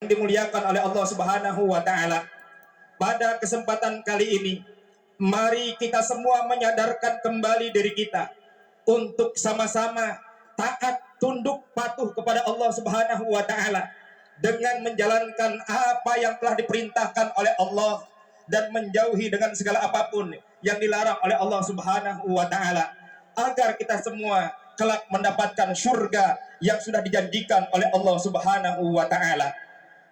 dimuliakan oleh Allah Subhanahu wa taala. Pada kesempatan kali ini, mari kita semua menyadarkan kembali diri kita untuk sama-sama taat tunduk patuh kepada Allah Subhanahu wa taala dengan menjalankan apa yang telah diperintahkan oleh Allah dan menjauhi dengan segala apapun yang dilarang oleh Allah Subhanahu wa taala, agar kita semua kelak mendapatkan surga yang sudah dijanjikan oleh Allah Subhanahu wa taala.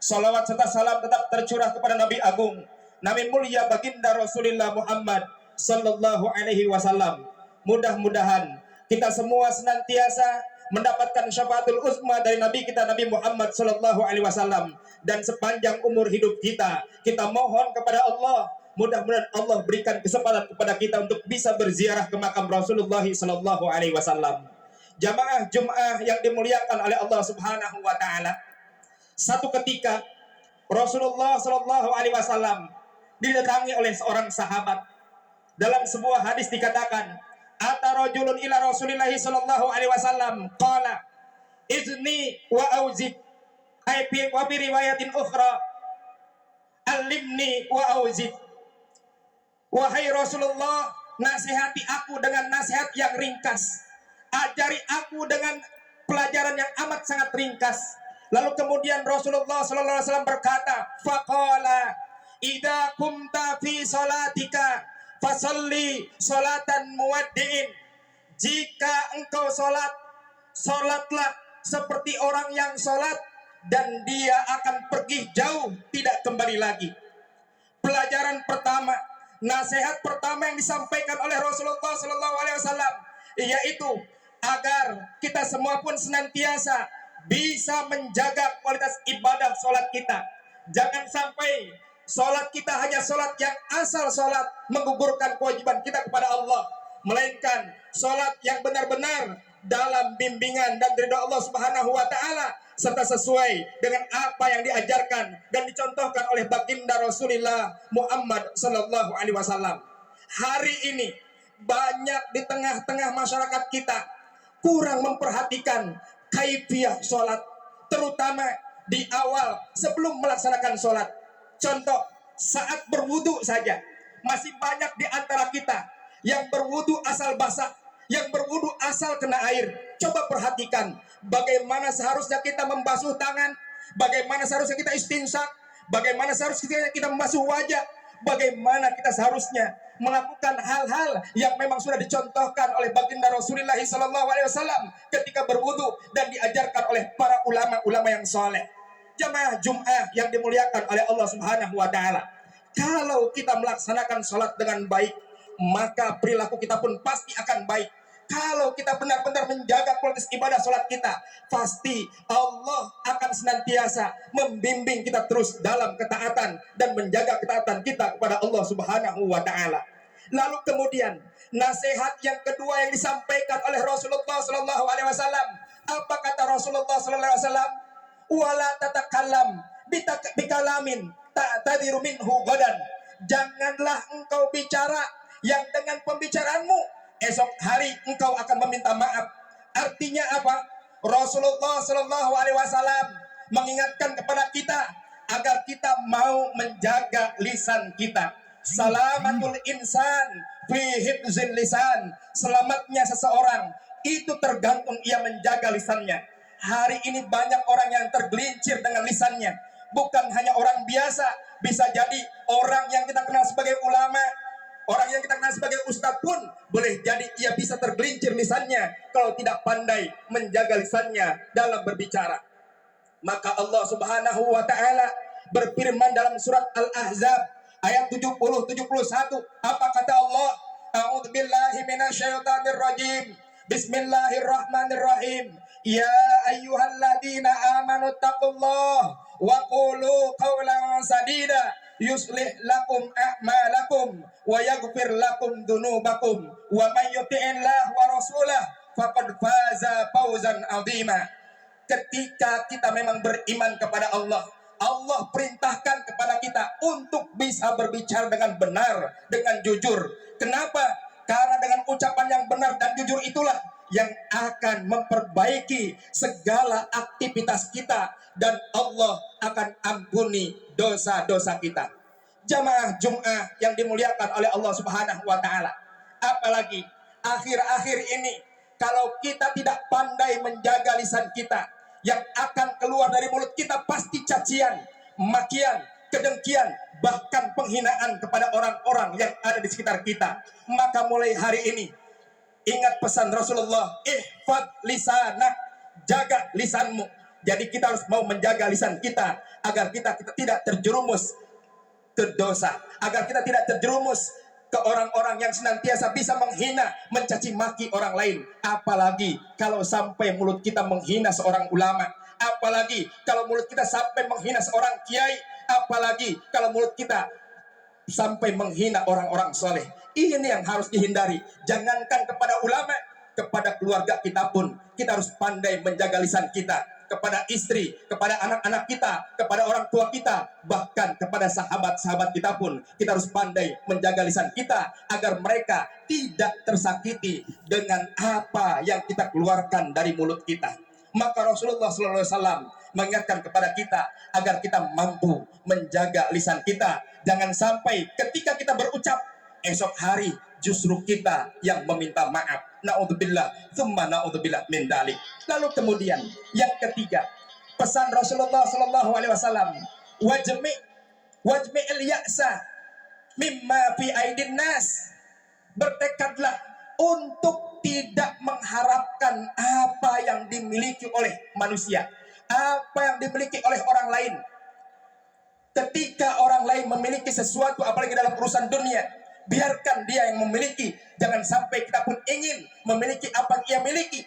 Salawat serta salam tetap tercurah kepada Nabi Agung, Nabi mulia baginda Rasulullah Muhammad sallallahu alaihi wasallam. Mudah-mudahan kita semua senantiasa mendapatkan syafaatul uzma dari Nabi kita Nabi Muhammad sallallahu alaihi wasallam, dan sepanjang umur hidup kita mohon kepada Allah, mudah-mudahan Allah berikan kesempatan kepada kita untuk bisa berziarah ke makam Rasulullah sallallahu alaihi wasallam. Jamaah Jumat yang dimuliakan oleh Allah Subhanahu wa taala, satu ketika Rasulullah sallallahu alaihi wasallam didatangi oleh seorang sahabat. Dalam sebuah hadis dikatakan, ata rajulun ila Rasulillah sallallahu alaihi wasallam qala izni wa auzid, wa bi riwayatin ukhra alimni wa auzid. Wahai Rasulullah, nasihati aku dengan nasihat yang ringkas, ajari aku dengan pelajaran yang amat sangat ringkas. Lalu kemudian Rasulullah sallallahu alaihi wasallam berkata, faqala idza kumta fi salatika fasalli salatan muwaddi'in. Jika engkau salat, salatlah seperti orang yang salat dan dia akan pergi jauh tidak kembali lagi. Pelajaran pertama, nasihat pertama yang disampaikan oleh Rasulullah sallallahu alaihi wasallam yaitu agar kita semua pun senantiasa bisa menjaga kualitas ibadah sholat kita. Jangan sampai sholat kita hanya sholat yang asal sholat menggugurkan kewajiban kita kepada Allah, melainkan sholat yang benar-benar dalam bimbingan dan ridha Allah Subhanahu wa taala, serta sesuai dengan apa yang diajarkan dan dicontohkan oleh baginda Rasulullah Muhammad sallallahu alaihi wasallam. Hari ini banyak di tengah-tengah masyarakat kita kurang memperhatikan kaifiah sholat, terutama di awal sebelum melaksanakan sholat. Contoh, saat berwudu saja masih banyak di antara kita yang berwudu asal basah, yang berwudu asal kena air. Coba perhatikan bagaimana seharusnya kita membasuh tangan, bagaimana seharusnya kita istinsak, bagaimana seharusnya kita membasuh wajah, bagaimana kita seharusnya melakukan hal-hal yang memang sudah dicontohkan oleh baginda Rasulullah SAW ketika berwudu dan diajarkan oleh para ulama-ulama yang soleh. Jamaah Jum'ah yang dimuliakan oleh Allah Subhanahu wa taala, kalau kita melaksanakan sholat dengan baik, maka perilaku kita pun pasti akan baik. Kalau kita benar-benar menjaga kualitas ibadah sholat kita, pasti Allah akan senantiasa membimbing kita terus dalam ketaatan dan menjaga ketaatan kita kepada Allah Subhanahu wa taala. Lalu kemudian nasihat yang kedua yang disampaikan oleh Rasulullah sallallahu alaihi wasallam, apa kata Rasulullah sallallahu alaihi wasallam? Wala tatakallam bikalamin ta'tadiru minhu gadan. Janganlah engkau bicara yang dengan pembicaraanmu esok hari engkau akan meminta maaf. Artinya apa? Rasulullah sallallahu alaihi wasallam mengingatkan kepada kita agar kita mau menjaga lisan kita. Salamatul insan fi hifzil lisan. Selamatnya seseorang itu tergantung ia menjaga lisannya. Hari ini banyak orang yang tergelincir dengan lisannya. Bukan hanya orang biasa, bisa jadi orang yang kita kenal sebagai ulama, orang yang kita kenal sebagai ustadz pun boleh jadi ia bisa tergelincir lisannya kalau tidak pandai menjaga lisannya dalam berbicara. Maka Allah Subhanahu wa taala berfirman dalam surat Al-Ahzab ayat 70-71. Apa kata Allah? A'udzubillahi minasyaitonir rajim. Bismillahirrahmanirrahim. Ya ayyuhalladzina amanu taqullaha wa qulu qawlan sadida yuslih lakum a'malakum wa yaghfir lakum dzunubakum wa may yuti'illah wa rasulah faqad faza fawzan 'azima. Ketika kita memang beriman kepada Allah, Allah perintahkan kepada kita untuk bisa berbicara dengan benar, dengan jujur. Kenapa? Karena dengan ucapan yang benar dan jujur itulah yang akan memperbaiki segala aktivitas kita, dan Allah akan ampuni dosa-dosa kita. Jamaah Jum'ah yang dimuliakan oleh Allah Subhanahu wa taala. Apalagi akhir-akhir ini, kalau kita tidak pandai menjaga lisan kita, yang akan keluar dari mulut kita pasti cacian, makian, kedengkian, bahkan penghinaan kepada orang-orang yang ada di sekitar kita. Maka mulai hari ini, ingat pesan Rasulullah, ihfad lisanak, jaga lisanmu. Jadi kita harus mau menjaga lisan kita agar kita tidak terjerumus ke dosa, agar kita tidak terjerumus ke orang-orang yang senantiasa bisa menghina, mencaci maki orang lain. Apalagi kalau sampai mulut kita menghina seorang ulama, apalagi kalau mulut kita sampai menghina seorang kiai, apalagi kalau mulut kita sampai menghina orang-orang soleh. Ini yang harus dihindari. Jangankan kepada ulama, kepada keluarga kita pun kita harus pandai menjaga lisan kita. Kepada istri, kepada anak-anak kita, kepada orang tua kita, bahkan kepada sahabat-sahabat kita pun kita harus pandai menjaga lisan kita agar mereka tidak tersakiti dengan apa yang kita keluarkan dari mulut kita. Maka Rasulullah SAW mengingatkan kepada kita agar kita mampu menjaga lisan kita. Jangan sampai ketika kita berucap, esok hari justru kita yang meminta maaf. Na'udzubillah, tsumma na'udzubillah min dalik. Lalu kemudian yang ketiga, pesan Rasulullah SAW, wajmi al-ya'sa mimma fi aidin nas. Bertekadlah untuk tidak mengharapkan apa yang dimiliki oleh manusia, apa yang dimiliki oleh orang lain. Ketika orang lain memiliki sesuatu, apalagi dalam urusan dunia, biarkan dia yang memiliki. Jangan sampai kita pun ingin memiliki apa yang ia miliki.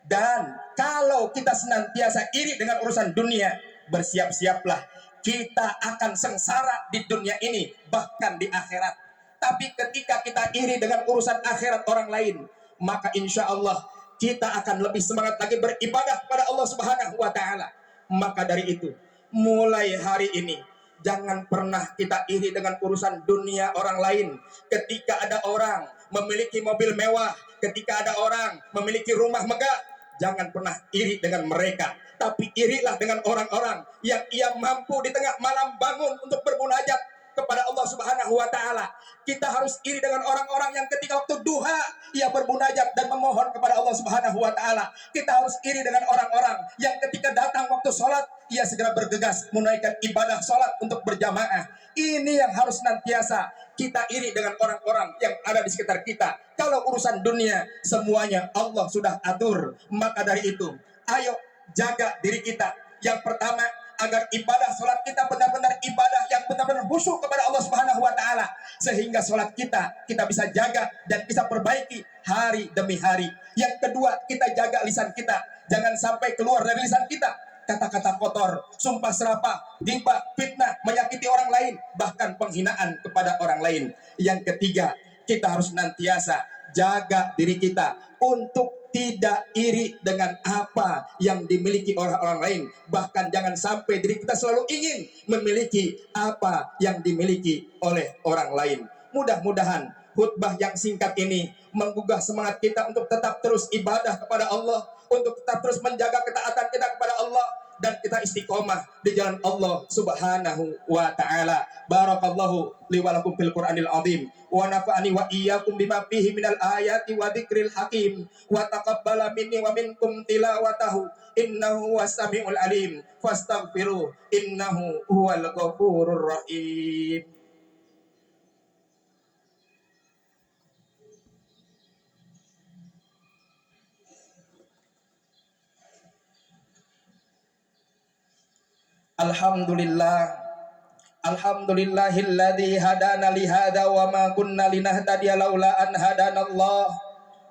Dan kalau kita senantiasa iri dengan urusan dunia, bersiap-siaplah kita akan sengsara di dunia ini, bahkan di akhirat. Tapi ketika kita iri dengan urusan akhirat orang lain, maka insya Allah kita akan lebih semangat lagi beribadah kepada Allah Subhanahu wa taala. Maka dari itu, mulai hari ini jangan pernah kita iri dengan urusan dunia orang lain. Ketika ada orang memiliki mobil mewah, ketika ada orang memiliki rumah megah, jangan pernah iri dengan mereka. Tapi irilah dengan orang-orang yang ia mampu di tengah malam bangun untuk bermunajat kepada Allah Subhanahu wa taala. Kita harus iri dengan orang-orang yang ketika waktu duha ia bermunajat dan memohon kepada Allah Subhanahu wa taala. Kita harus iri dengan orang-orang yang ketika datang waktu sholat ia segera bergegas menunaikan ibadah sholat untuk berjamaah. Ini yang harus senantiasa kita iri dengan orang-orang yang ada di sekitar kita. Kalau urusan dunia semuanya Allah sudah atur. Maka dari itu, ayo jaga diri kita. Yang pertama, agar ibadah sholat kita benar-benar ibadah yang benar-benar khusyuk kepada Allah Subhanahu wa taala, sehingga sholat kita bisa jaga dan bisa perbaiki hari demi hari. Yang kedua, kita jaga lisan kita. Jangan sampai keluar dari lisan kita kata-kata kotor, sumpah serapah, ghibah, fitnah, menyakiti orang lain, bahkan penghinaan kepada orang lain. Yang ketiga, kita harus senantiasa jaga diri kita untuk tidak iri dengan apa yang dimiliki oleh orang lain. Bahkan jangan sampai diri kita selalu ingin memiliki apa yang dimiliki oleh orang lain. Mudah-mudahan khutbah yang singkat ini menggugah semangat kita untuk tetap terus ibadah kepada Allah, untuk tetap terus menjaga ketaatan kita kepada Allah, dan kita istiqomah di jalan Allah Subhanahu wa taala. Barakallahu li wa lakum fil Qur'anil azim wa nafa'ani wa iyyakum bima fihi minal ayati wa dzikril hakim wa taqabbala minni wa minkum tilawatahu innahu was-sami'ul alim fastaghfiru innahu huwal ghafurur rahim. Alhamdulillah, alhamdulillahilladzi hadana li hadza wa ma kunna linahtadiya laula an hadanallah.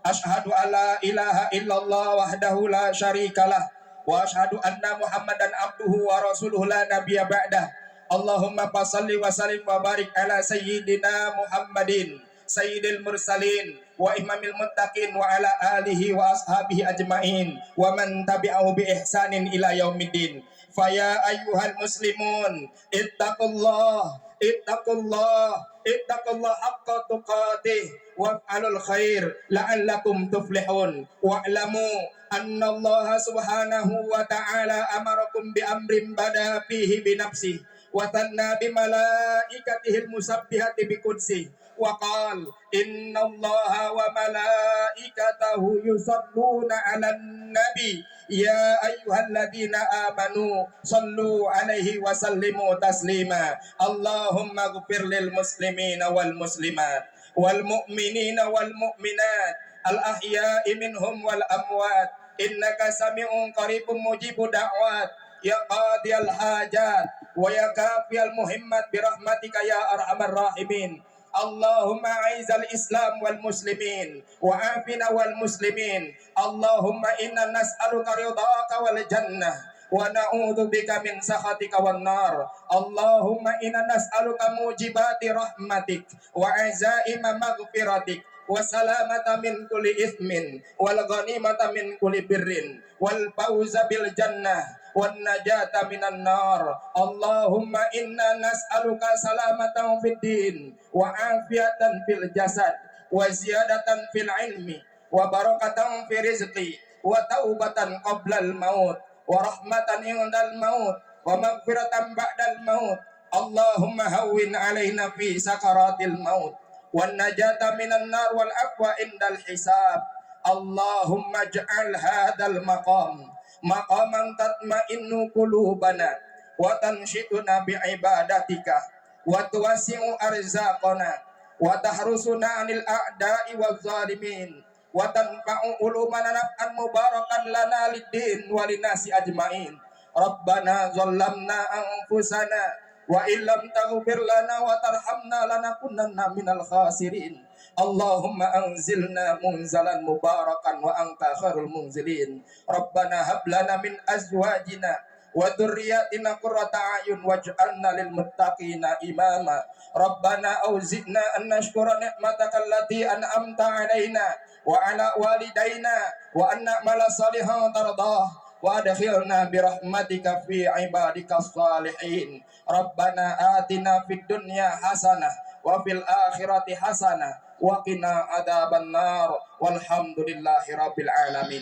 Asyhadu alla ilaha illallah wahdahu la syarikalah wa asyhadu anna Muhammadan abduhu wa rasuluhu la nabiyya ba'dah. Allahumma fashalli wa sallim wa barik ala sayyidina Muhammadin sayyidil mursalin wa imamil muttaqin wa ala alihi wa ashabihi ajmain wa man tabi'ahu bi ihsanin ila yaumiddin. Faya ayyuhal muslimun ittaqullah ittaqullah ittaqullah haqqa tuqatih waf'alul khair la'allakum tuflihun wa'lamu anna Allah subhanahu wa ta'ala amarakum bi amrin bada fihi bi nafsihi wa thanna bi malaikatihi musabbihati bi qudsi wa qala inna allaha wa malaikatahu yusalluna 'alan nabi ya ayyuhalladzina amanu sallu 'alaihi wa sallimu taslima Allahumma ighfir lil muslimina wal muslimat wal mu'minina wal mu'minat al ahya'i minhum wal amwat innaka sami'un qaribun mujibud da'wat ya qadiyal hajat wa ya kafiyal muhimmat birahmatika ya arhamar rahimin Allahumma aizal Islam wal muslimin wa afina wal muslimin Allahumma inna nas'aluka ridhaka wal jannah wa na'udzu bika min sakhatika wan nar Allahumma inna nas'aluka mujibati rahmatik wa azaima maghfiratik wa salamata min kulli ithmin wal ghanimata min kulli birrin wal fawza bil jannah wan najata minan nar Allahumma inna nas'aluka salamatan fid din wa afiatan fil jasad wa ziyadatan fil ilmi wa barakatan fi rizqi wa taubatan qabla al maut wa rahmatan indal maut wa maghfiratan ba'dal maut Allahumma hawwin alaina fi sakaratil maut wan najata minan nar wal afwa indal hisab Allahumma ij'al hadzal maqam maqaman tatma'innu qulubana wa tanshituna bi ibadatika wa tuwasi'u arzaqana wa tahrusuna 'anil a'da'i waz zalimin wa tanfa'u ulumana naf'an mubarakan lana lid-din wa linasi ajmain Rabbana zallamna anfusana wa illam taghfir lana wa tarhamna lanakunanna minal khasirin Allahumma anzilna munzalan mubarakan wa anta khairul munzilin Rabbana hab lana min azwajina wa dzurriyyatina qurrata a'yun waj'alna lil muttaqina imama Rabbana auzi'na an nashkura ni'mataka allati an'amta 'alaina wa 'ala walidaina wa an na'mala salihan tardah wa adkhilna bi rahmatika fi ibadikas salihin Rabbana atina fid dunya hasanah wa fil akhirati hasanah wa qina adzaban nar walhamdulillahi rabbil alamin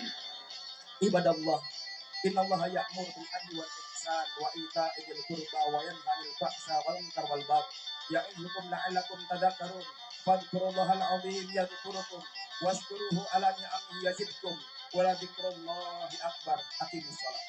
ibadallah innallaha ya'muru bil adli wal ihsan wa ita'i dzil qurba wa yanha 'anil fahsya'i wal munkar wal baghi ya'izukum la'allakum tadhakkarun fadhkurullahal 'azim yadhkurukum washkuruhu 'ala ni'amihi yazidkum wa la dzikrullahi akbar aqimus shalah